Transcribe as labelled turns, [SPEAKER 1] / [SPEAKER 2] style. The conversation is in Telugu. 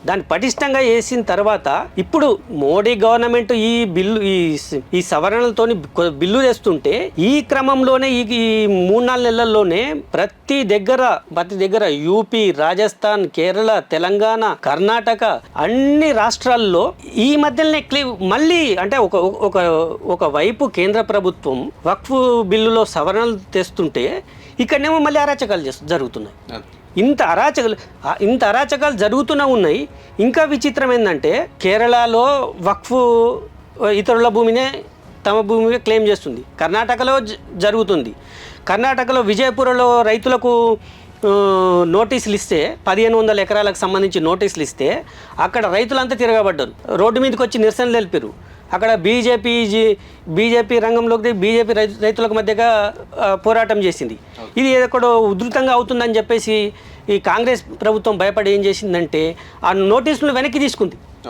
[SPEAKER 1] దాన్ని పటిష్టంగా వేసిన తర్వాత ఇప్పుడు మోడీ గవర్నమెంట్ ఈ బిల్లు ఈ సవరణలతోని బిల్లు తెస్తుంటే ఈ క్రమంలోనే ఈ 3-4 నెలల్లోనే ప్రతి దగ్గర యూపీ, రాజస్థాన్, కేరళ, తెలంగాణ, కర్ణాటక అన్ని రాష్ట్రాల్లో ఈ మధ్యలోనే మళ్ళీ అంటే ఒక వైపు కేంద్ర ప్రభుత్వం వక్ఫ్ బిల్లులో సవరణలు తెస్తుంటే ఇక్కడనేమో మళ్ళీ అరాచకాలు జరుగుతున్నాయి. ఇంత అరాచకాలు జరుగుతూనే ఉన్నాయి. ఇంకా విచిత్రం ఏంటంటే కేరళలో వక్ఫ్ ఇతరుల భూమినే తమ భూమిగా క్లెయిమ్ చేస్తుంది. కర్ణాటకలో జరుగుతుంది. కర్ణాటకలో విజయపురలో రైతులకు నోటీసులు ఇస్తే 1500 ఎకరాలకు సంబంధించి నోటీసులు ఇస్తే అక్కడ రైతులంతా తిరగబడ్డారు, రోడ్డు మీదకి వచ్చి నిరసన తెలిపారు. అక్కడ బీజేపీ రంగంలోకి బీజేపీ రైతులకు మధ్యగా పోరాటం చేసింది. ఇది ఎక్కడో ఉధృతంగా అవుతుందని చెప్పేసి ఈ కాంగ్రెస్ ప్రభుత్వం భయపడి ఏం చేసిందంటే ఆ నోటీసులు వెనక్కి తీసుకుంది.